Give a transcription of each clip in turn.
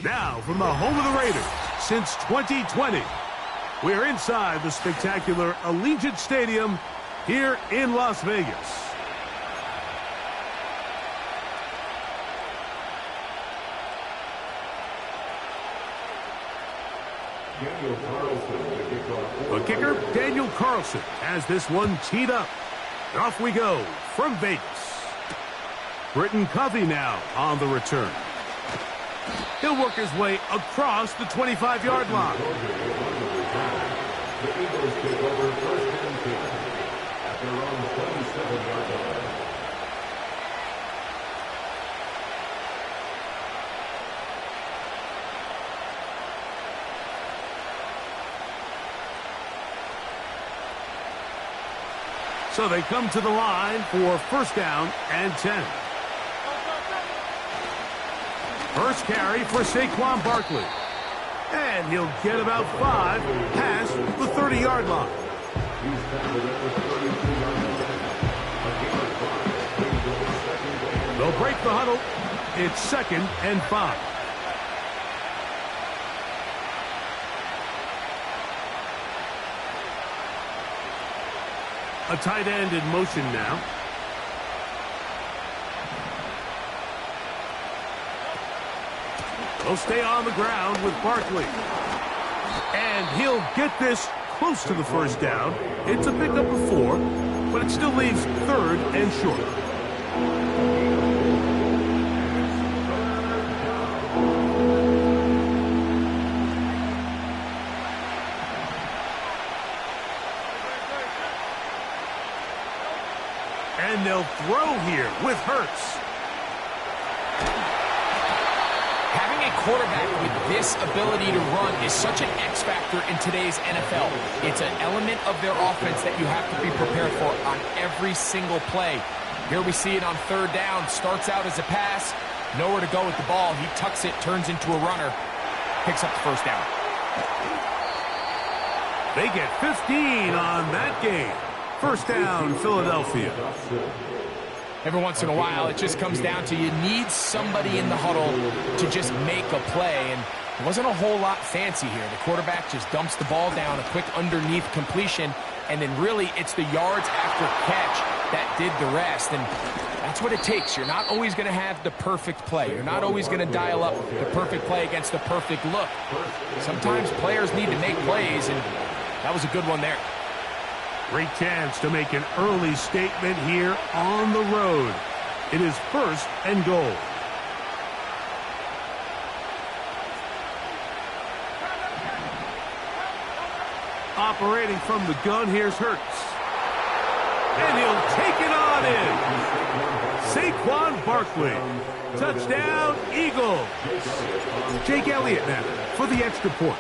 Now, from the home of the Raiders, since 2020, we're inside the spectacular Allegiant Stadium here in Las Vegas. The kicker, Daniel Carlson, has this one teed up. Off we go from Vegas. Britton Covey now on the return. He'll work his way across the 25-yard line. The Eagles take over first and 10 at their own 27-yard line. So they come to the line for first down and 10. First carry for Saquon Barkley. And he'll get about 5 past the 30-yard line. They'll break the huddle. It's second and 5. A tight end in motion now. He'll stay on the ground with Barkley. And he'll get this close to the first down. It's a pickup of 4, but it still leaves third and short. And they'll throw here with Hurts. Having a quarterback with this ability to run is such an X factor in today's NFL. It's an element of their offense that you have to be prepared for on every single play. Here we see it on third down. Starts out as a pass. Nowhere to go with the ball. He tucks it, turns into a runner. Picks up the first down. They get 15 on that game. First down, Philadelphia. Every once in a while, it just comes down to you need somebody in the huddle to just make a play, and it wasn't a whole lot fancy here. The quarterback just dumps the ball down, a quick underneath completion, and then really it's the yards after catch that did the rest, and that's what it takes. You're not always going to have the perfect play. You're not always going to dial up the perfect play against the perfect look. Sometimes players need to make plays, and that was a good one there. Great chance to make an early statement here on the road. It is first and goal. Operating from the gun, here's Hurts. And he'll take it on in. Saquon Barkley. Touchdown, Eagles. Jake Elliott now for the extra point.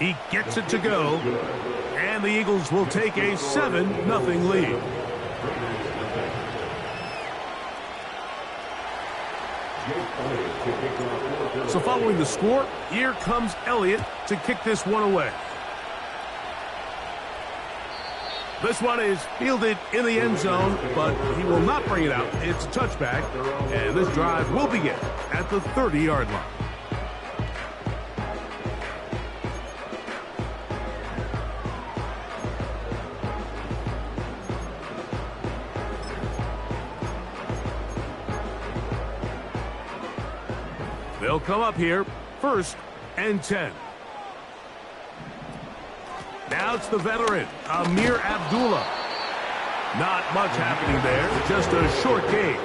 He gets it to go, and the Eagles will take a 7-0 lead. So following the score, here comes Elliott to kick this one away. This one is fielded in the end zone, but he will not bring it out. It's a touchback, and this drive will begin at the 30-yard line. They'll come up here, first and 10. Now it's the veteran, Amir Abdullah. Not much happening there, just a short gain.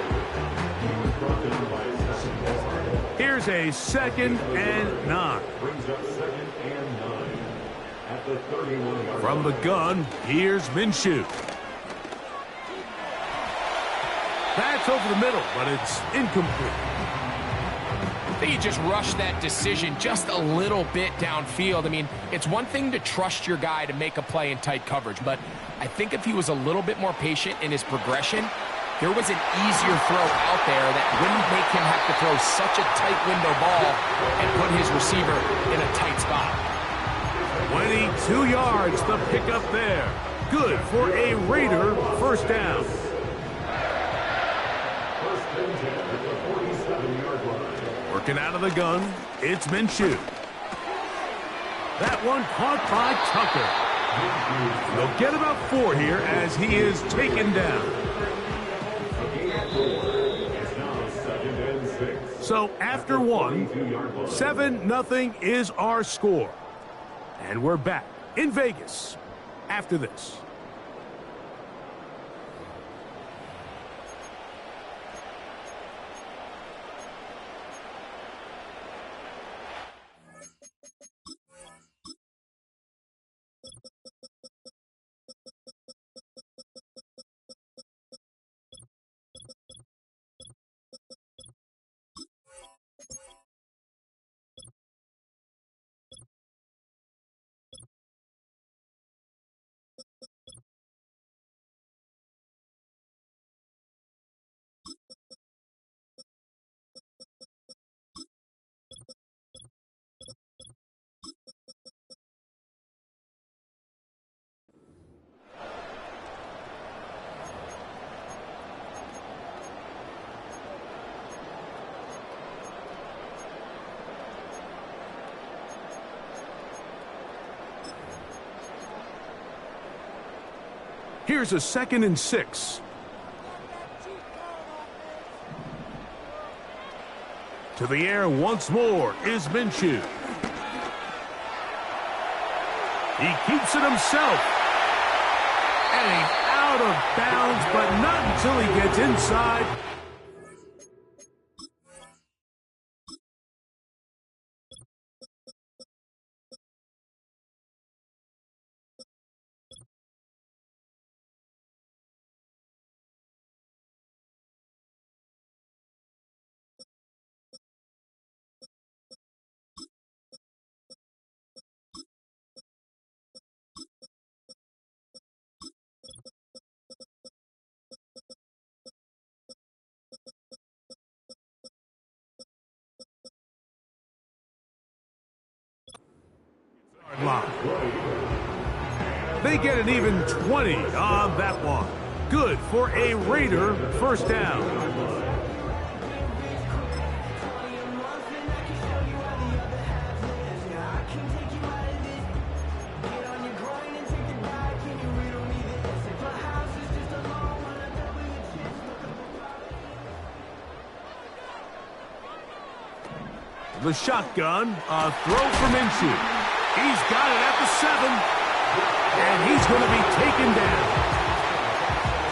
Here's a 2nd and 9. From the gun, here's Minshew. That's over the middle, but it's incomplete. I think he just rushed that decision just a little bit downfield. I mean, it's one thing to trust your guy to make a play in tight coverage, but I think if he was a little bit more patient in his progression, there was an easier throw out there that wouldn't make him have to throw such a tight window ball and put his receiver in a tight spot. 22 yards to pick up there. Good for a Raider first down. Working out of the gun, it's Minshew. That one caught by Tucker. They'll get about 4 here as he is taken down. So after 1, 7-0 is our score. And we're back in Vegas after this. Here's a 2nd and 6. To the air once more is Minshew. He keeps it himself. And he's out of bounds, but not until he gets inside. They get an even 20 on that one. Good for a Raider first down. The shotgun, a throw from Minshew. He's got it at the 7. And he's going to be taken down.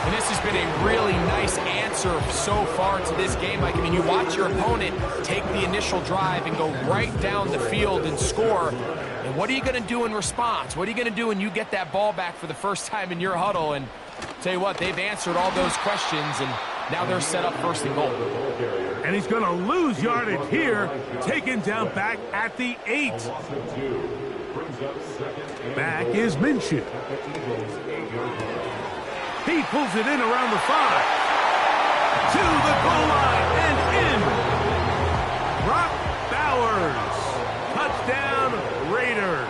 And this has been a really nice answer so far to this game. Like, I mean, you watch your opponent take the initial drive and go right down the field and score. And what are you going to do in response? What are you going to do when you get that ball back for the first time in your huddle? And tell you what, they've answered all those questions, and now they're set up 1st and goal. And he's going to lose yardage here, taken down back at the 8. Back is Minshew. He pulls it in around the 5. To the goal line and in. Brock Bowers. Touchdown, Raiders.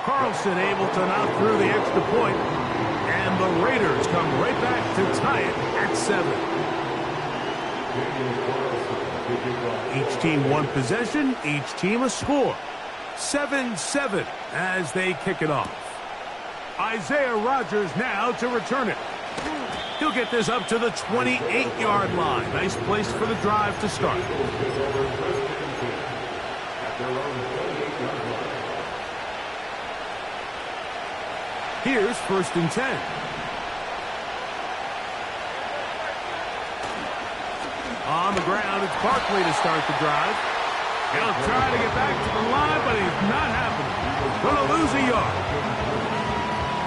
Carlson able to knock through the extra point, and the Raiders come right back to tie it at 7. Each team one possession, each team a score. 7-7 as they kick it off. Isaiah Rodgers now to return it. He'll get this up to the 28-yard line. Nice place for the drive to start. Here's 1st and 10. On the ground, it's Barkley to start the drive. He'll try to get back to the line, but he's not happening. Going to lose a yard.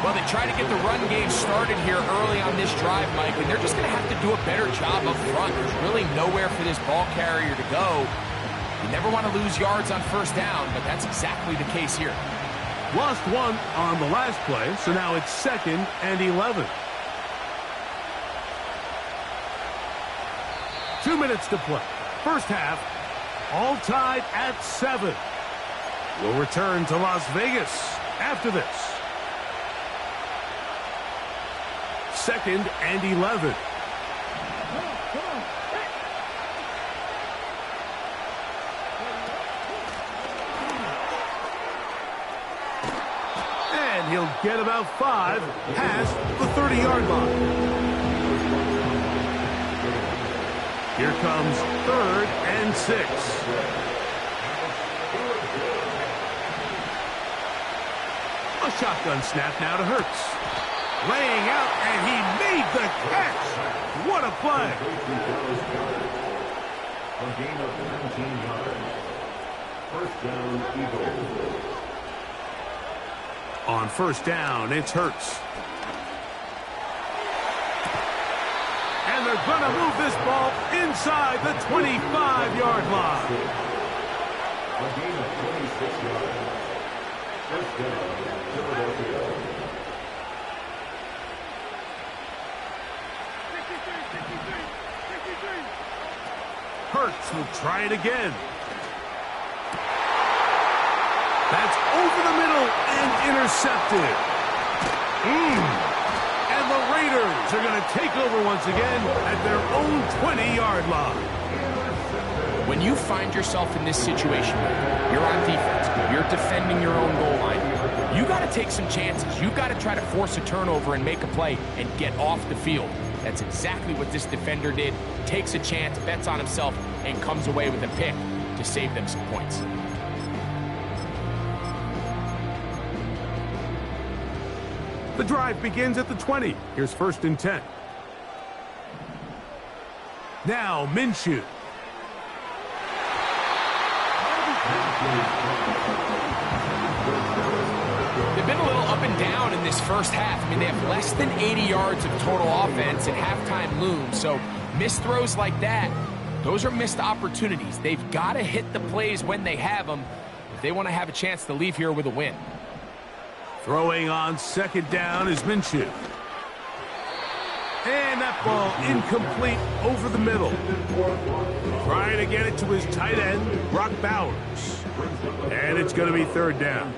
Well, they try to get the run game started here early on this drive, Mike, and they're just going to have to do a better job up front. There's really nowhere for this ball carrier to go. You never want to lose yards on 1st down, but that's exactly the case here. Lost 1 on the last play, so now it's 2nd and 11. 2 minutes to play. First half, all tied at 7. We'll return to Las Vegas after this. 2nd and 11. get about 5 past the 30-yard line. Here comes 3rd and 6. A shotgun snap now to Hurts. Laying out, and he made the catch. What a play. A gain of 19 yards. First down, Eagles. On first down, it's Hurts. And they're going to move this ball inside the 25-yard line. A gain of 26 yards. First down, Philadelphia. Hurts will try it again. That's over the middle and intercepted. And the Raiders are going to take over once again at their own 20-yard line. When you find yourself in this situation, you're on defense, you're defending your own goal line, you got to take some chances. You got to try to force a turnover and make a play and get off the field. That's exactly what this defender did. Takes a chance, bets on himself, and comes away with a pick to save them some points. The drive begins at the 20. Here's 1st and 10. Now Minshew. They've been a little up and down in this first half. I mean, they have less than 80 yards of total offense and halftime looms. So missed throws like that, those are missed opportunities. They've got to hit the plays when they have them if they want to have a chance to leave here with a win. Throwing on 2nd down is Minshew. And that ball incomplete over the middle. Trying to get it to his tight end, Brock Bowers. And it's going to be 3rd down.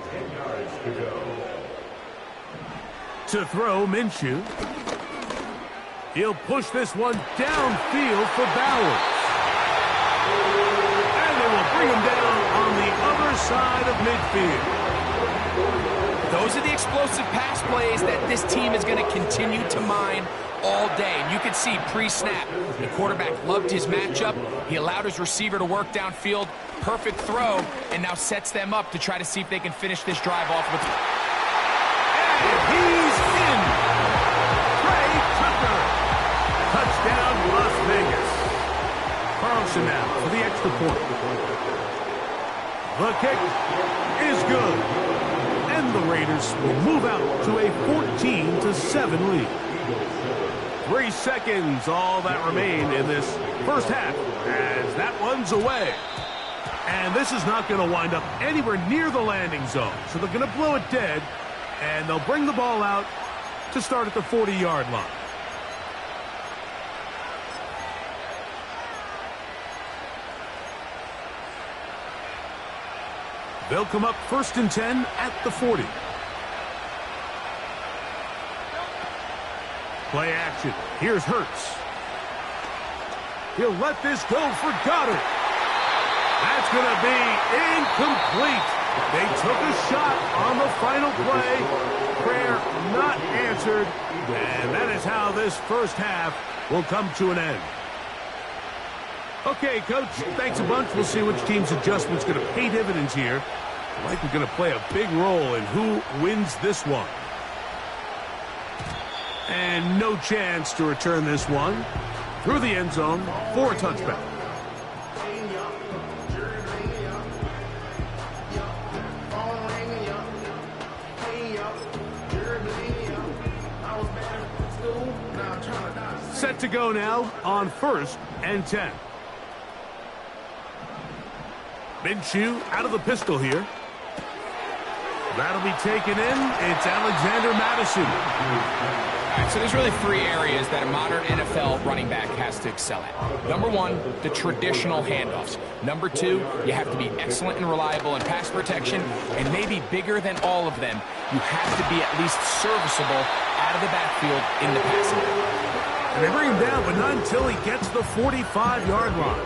To throw, Minshew. He'll push this one downfield for Bowers. And they will bring him down on the other side of midfield. Those are the explosive pass plays that this team is going to continue to mine all day. And you can see pre-snap, the quarterback loved his matchup. He allowed his receiver to work downfield. Perfect throw, and now sets them up to try to see if they can finish this drive off with... And he's in. Trey Tucker. Touchdown, Las Vegas. Carlson now for the extra point. The kick is good. And the Raiders will move out to a 14-7 lead. 3 seconds, all that remain in this first half, as that one's away. And this is not going to wind up anywhere near the landing zone, so they're going to blow it dead, and they'll bring the ball out to start at the 40-yard line. They'll come up 1st and 10 at the 40. Play action. Here's Hurts. He'll let this go for Goddard. That's going to be incomplete. They took a shot on the final play. Prayer not answered. And that is how this first half will come to an end. Okay, Coach, thanks a bunch. We'll see which team's adjustment's going to pay dividends here. I like we're going to play a big role in who wins this one. And no chance to return this one through the end zone for a touchback. Set to go now on 1st and 10. Minshew out of the pistol here. That'll be taken in. It's Alexander Madison. All right, so there's really 3 areas that a modern NFL running back has to excel at. Number 1, the traditional handoffs. Number 2, you have to be excellent and reliable in pass protection. And maybe bigger than all of them, you have to be at least serviceable out of the backfield in the passing game. And they bring him down, but not until he gets the 45-yard line.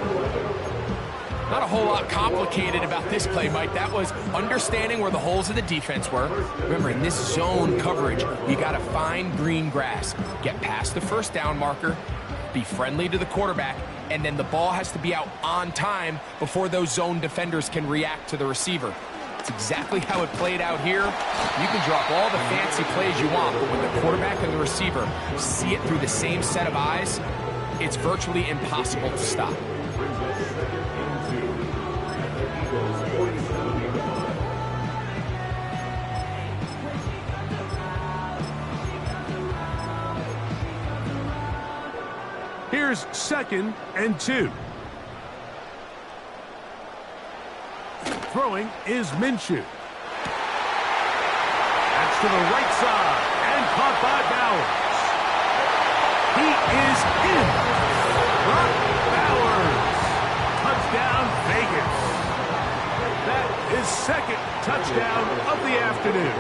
Not a whole lot complicated about this play, Mike. That was understanding where the holes of the defense were. Remember, in this zone coverage, you got to find green grass. Get past the first down marker, be friendly to the quarterback, and then the ball has to be out on time before those zone defenders can react to the receiver. It's exactly how it played out here. You can drop all the fancy plays you want, but when the quarterback and the receiver see it through the same set of eyes, it's virtually impossible to stop. Here's 2nd and 2. Throwing is Minshew. That's to the right side and caught by Bowers. He is in. Brock Bowers. Touchdown, Vegas. That is 2nd touchdown of the afternoon.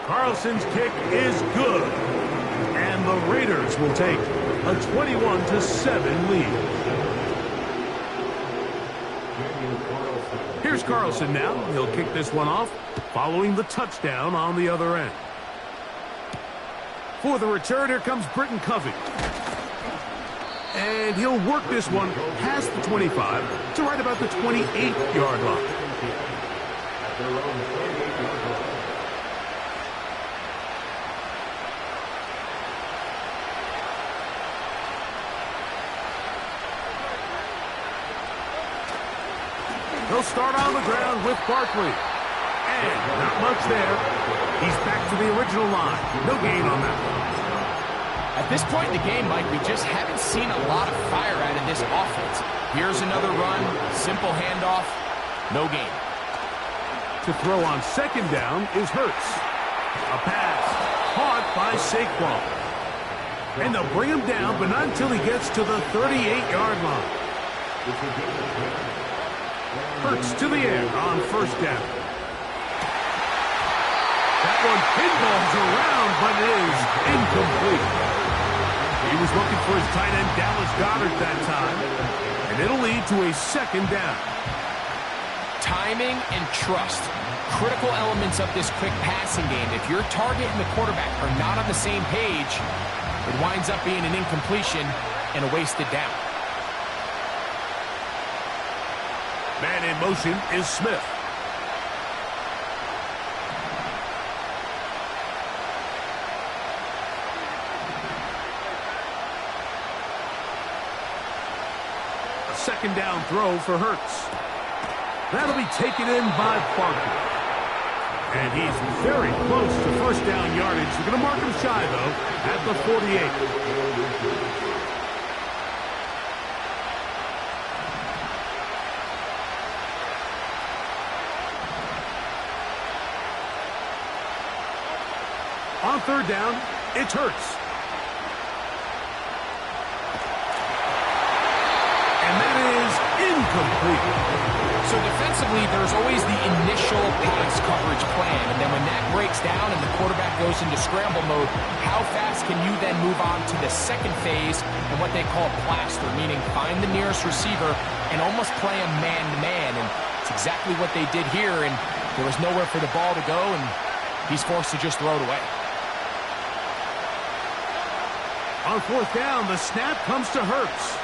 Carlson's kick is good. And the Raiders will take a 21-7 lead. Here's Carlson now. He'll kick this one off, following the touchdown on the other end. For the return, here comes Britton Covey. And he'll work this one past the 25 to right about the 28-yard line. He'll start on the ground with Barkley. And not much there. He's back to the original line. No gain on that one. At this point in the game, Mike, we just haven't seen a lot of fire out of this offense. Here's another run, simple handoff, no gain. To throw on 2nd down is Hurts. A pass caught by Saquon. And they'll bring him down, but not until he gets to the 38-yard line. Hurts to the air on 1st down. That one pinballs around, but it is incomplete. He was looking for his tight end, Dallas Goedert, that time. And it'll lead to a 2nd down. Timing and trust. Critical elements of this quick passing game. If your target and the quarterback are not on the same page, it winds up being an incompletion and a wasted down. Man in motion is Smith. A 2nd down throw for Hurts. That'll be taken in by Barkley. And he's very close to 1st down yardage. They're going to mark him shy, though, at the 48. On 3rd down, it's Hurts. And that is incomplete. So defensively, there's always the initial pass coverage plan, and then when that breaks down and the quarterback goes into scramble mode, how fast can you then move on to the 2nd phase and what they call plaster, meaning find the nearest receiver and almost play him man-to-man, and it's exactly what they did here, and there was nowhere for the ball to go, and he's forced to just throw it away. On 4th down, the snap comes to Hurts.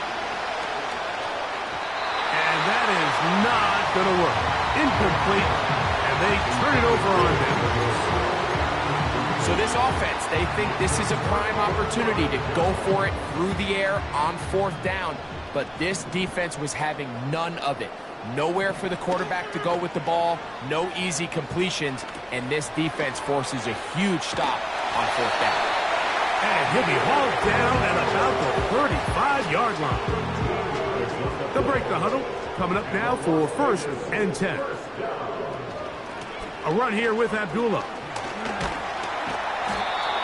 And that is not going to work. Incomplete, and they turn it over on them. So this offense, they think this is a prime opportunity to go for it through the air on 4th down, but this defense was having none of it. Nowhere for the quarterback to go with the ball, no easy completions, and this defense forces a huge stop on 4th down. And he'll be hauled down at about the 35-yard line. They'll break the huddle. Coming up now for 1st and 10. A run here with Abdullah.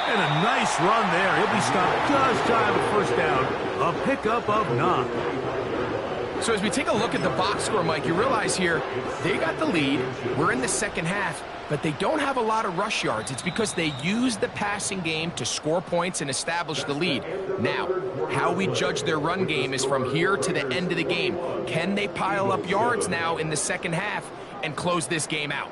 And a nice run there. He'll be stopped just shy of a 1st down. A pickup of 9. So as we take a look at the box score, Mike, you realize here they got the lead. We're in the second half, but they don't have a lot of rush yards. It's because they use the passing game to score points and establish the lead. Now, how we judge their run game is from here to the end of the game. Can they pile up yards now in the second half and close this game out?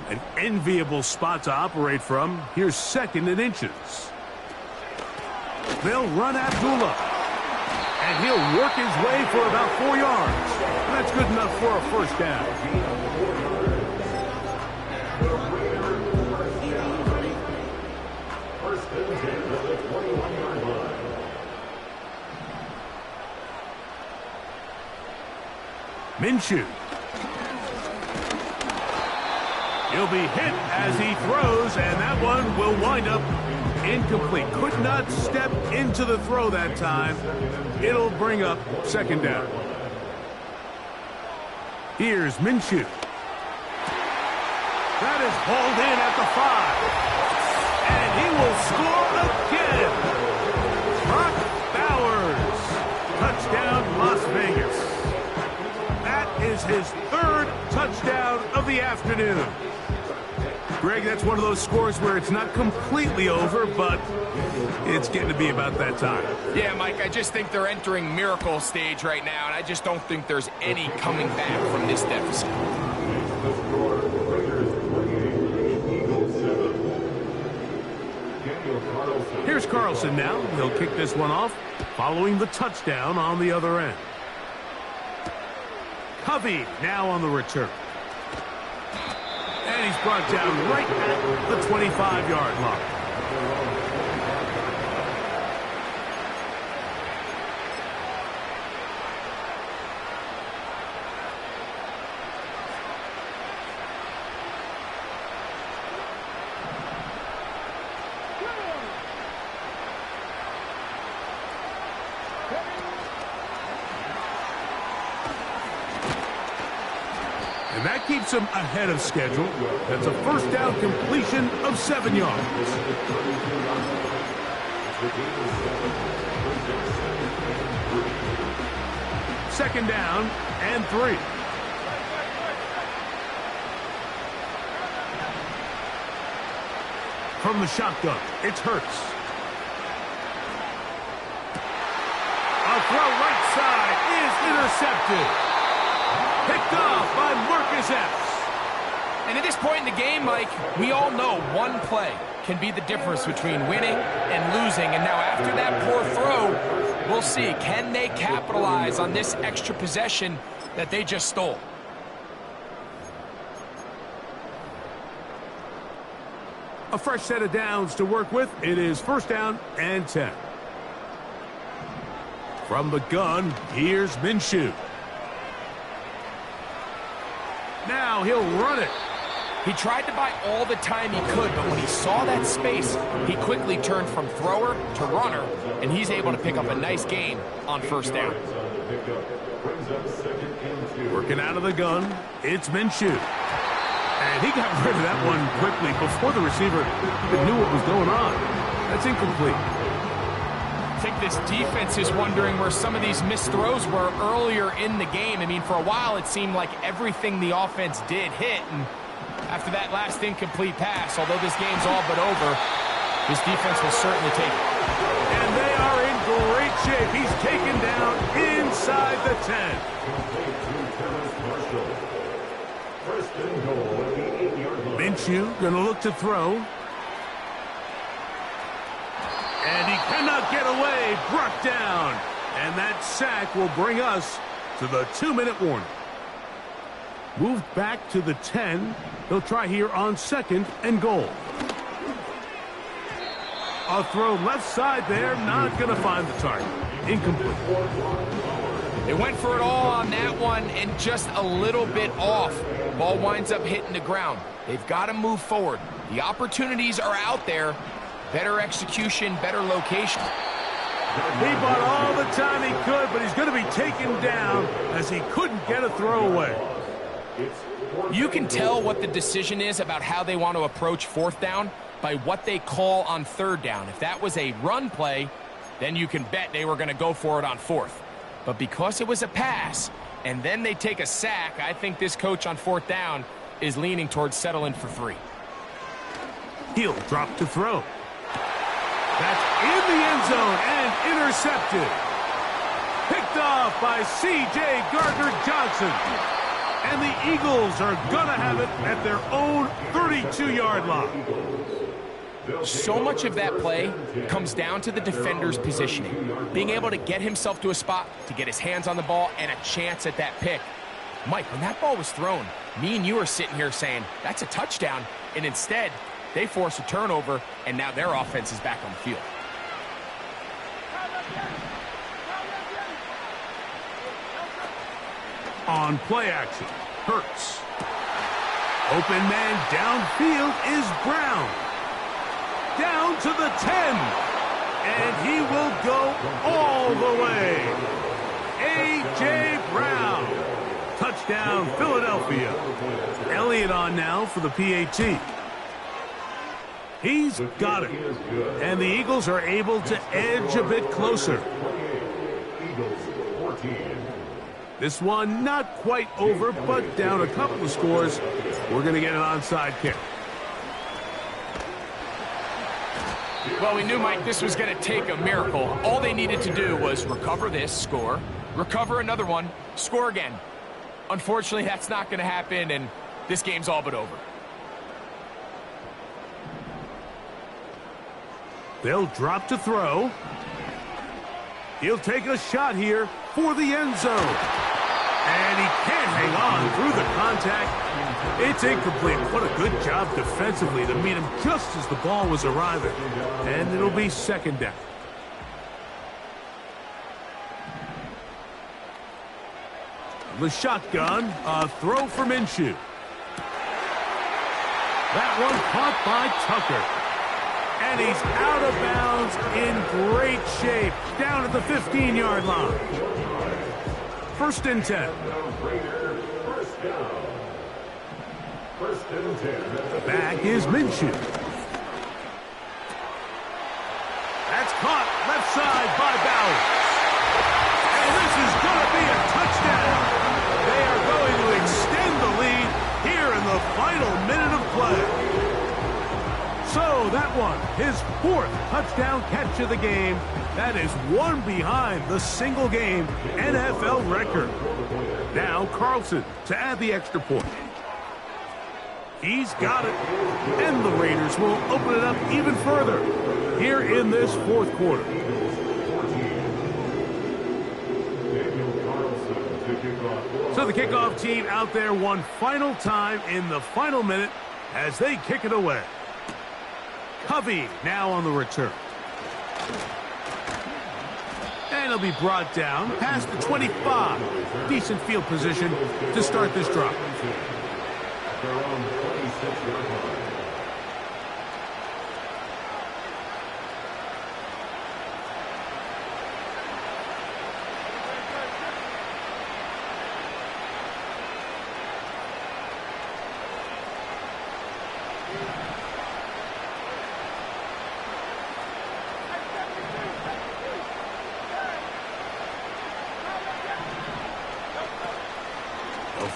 An enviable spot to operate from. Here's 2nd and inches. They'll run Abdullah. And he'll work his way for about 4 yards. That's good enough for a first down. Minshew. He'll be hit as he throws, and that one will wind up incomplete. Could not step into the throw that time. It'll bring up 2nd down. Here's Minshew. That is hauled in at the 5. And he will score again. Brock Bowers. Touchdown, Las Vegas. That is his 3rd touchdown of the afternoon. Greg, that's one of those scores where it's not completely over, but it's getting to be about that time. Yeah, Mike, I just think they're entering miracle stage right now, and I just don't think there's any coming back from this deficit. Here's Carlson now. He'll kick this one off, following the touchdown on the other end. Covey now on the return. And he's brought down right at the 25-yard line. And that keeps him ahead of schedule. That's a first down completion of 7 yards. Second down and 3. From the shotgun, it's Hurts. A throw right side is intercepted. Picked off by Marcus Epps. And at this point in the game, Mike, we all know one play can be the difference between winning and losing. And now after that poor throw, we'll see. Can they capitalize on this extra possession that they just stole? A fresh set of downs to work with. It is first down and 10. From the gun, here's Minshew. Now he'll run it. He tried to buy all the time he could, but when he saw that space, he quickly turned from thrower to runner, and he's able to pick up a nice gain on first down. Working out of the gun, it's Minshew. And he got rid of that one quickly before the receiver even knew what was going on. That's incomplete. I think this defense is wondering where some of these missed throws were earlier in the game. I mean, for a while, it seemed like everything the offense did hit. And after that last incomplete pass, although this game's all but over, this defense will certainly take it. And they are in great shape. He's taken down inside the 10. Minshew going to look to throw. And he cannot get away. Brought down. And that sack will bring us to the 2-minute warning. Moved back to the 10. He'll try here on 2nd and goal. A throw left side there. Not going to find the target. Incomplete. They went for it all on that one and just a little bit off. Ball winds up hitting the ground. They've got to move forward. The opportunities are out there. Better execution, better location. He bought all the time he could, but he's going to be taken down as he couldn't get a throwaway. You can tell what the decision is about how they want to approach fourth down by what they call on third down. If that was a run play, then you can bet they were going to go for it on fourth. But because it was a pass, and then they take a sack, I think this coach on fourth down is leaning towards settling for 3. He'll drop to throw. That's in the end zone and intercepted. Picked off by C.J. Gardner-Johnson. And the Eagles are going to have it at their own 32-yard line. So much of that play comes down to the defender's positioning. Being able to get himself to a spot, to get his hands on the ball, and a chance at that pick. Mike, when that ball was thrown, me and you are sitting here saying, that's a touchdown. And instead, they force a turnover, and now their offense is back on the field. On play action, Hurts. Open man downfield is Brown. Down to the 10. And he will go all the way. A.J. Brown. Touchdown, Philadelphia. Elliott on now for the PAT. He's got it. And the Eagles are able to edge a bit closer. This one not quite over, but down a couple of scores. We're going to get an onside kick. Well, we knew, Mike, this was going to take a miracle. All they needed to do was recover this, score, recover another one, score again. Unfortunately, that's not going to happen, and this game's all but over. They'll drop to throw. He'll take a shot here for the end zone. And he can't hang on through the contact. It's incomplete. What a good job defensively to meet him just as the ball was arriving. And it'll be second down. The shotgun, a throw for Minshew. That one caught by Tucker. And he's out of bounds in great shape. Down at the 15-yard line. First and 10. Back is Minshew. That's caught left side by Bowers. And this is going to be a touchdown. They are going to extend the lead here in the final minute of play. So that one, his 4th touchdown catch of the game. That is one behind the single-game NFL record. Now Carlson to add the extra point. He's got it. And the Raiders will open it up even further here in this 4th quarter. So the kickoff team out there one final time in the final minute as they kick it away. Covey now on the return. And he'll be brought down past the 25. Decent field position to start this drive.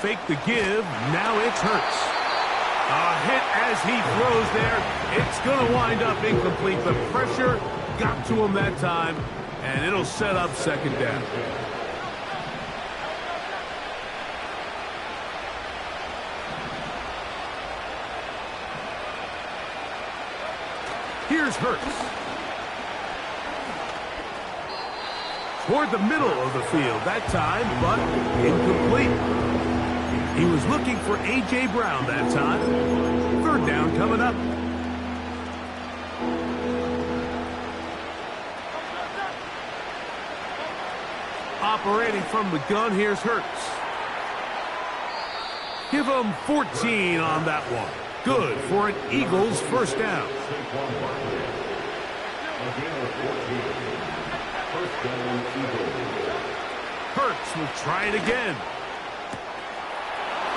Fake the give. Now it's Hurts. A hit as he throws there. It's going to wind up incomplete. The pressure got to him that time, and it'll set up second down. Here's Hurts. Toward the middle of the field that time, but incomplete. He was looking for A.J. Brown that time. Third down coming up. Operating from the gun, here's Hurts. Give him 14 on that one. Good for an Eagles first down. First down, Eagles. Hurts will try it again.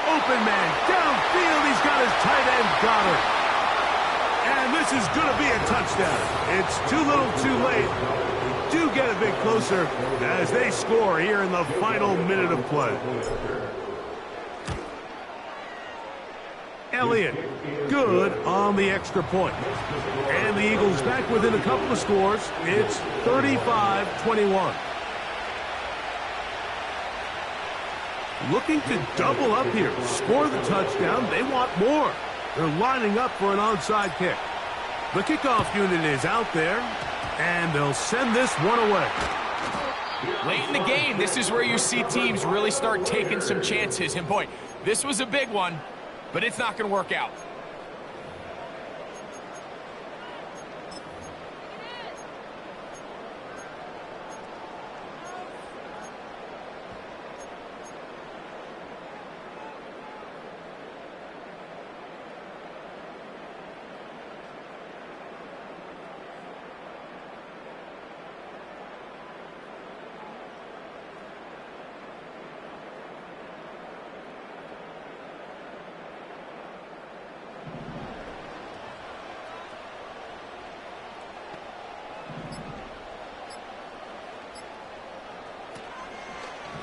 Open man, downfield, he's got his tight end Goddard. And this is going to be a touchdown. It's too little too late. They do get a bit closer as they score here in the final minute of play. Elliott, good on the extra point. And the Eagles back within a couple of scores. It's 35-21. Looking to double up here. Score the touchdown. They want more. They're lining up for an onside kick. The kickoff unit is out there, and they'll send this one away. Late in the game, this is where you see teams really start taking some chances. And boy, this was a big one, but it's not going to work out.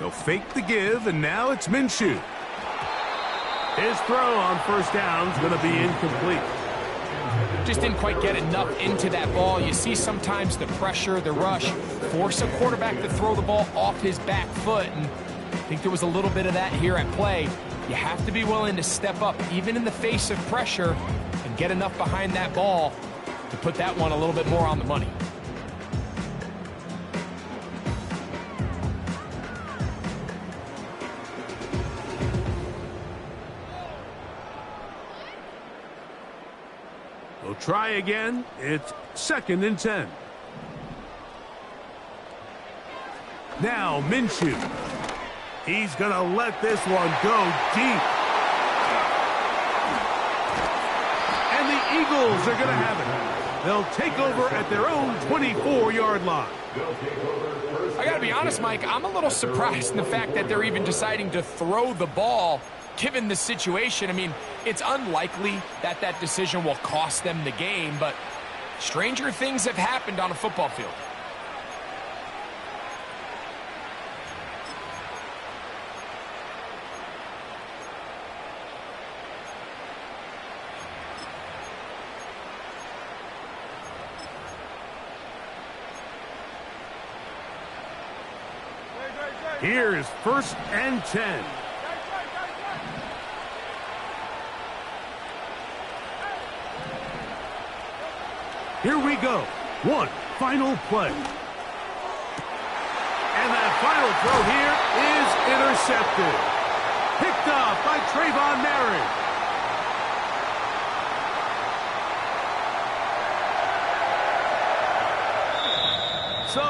They'll fake the give, and now it's Minshew. His throw on first down is going to be incomplete. Just didn't quite get enough into that ball. You see sometimes the pressure, the rush, force a quarterback to throw the ball off his back foot, and I think there was a little bit of that here at play. You have to be willing to step up, even in the face of pressure, and get enough behind that ball to put that one a little bit more on the money. They'll try again. It's 2nd and 10. Now Minshew. He's going to let this one go deep. And the Eagles are going to have it. They'll take over at their own 24-yard line. I got to be honest, Mike, I'm a little surprised in the fact that they're even deciding to throw the ball given the situation. I mean, it's unlikely that that decision will cost them the game, but stranger things have happened on a football field. Here is 1st and 10. Here we go. One final play. And that final throw here is intercepted. Picked up by Trayvon Merritt. So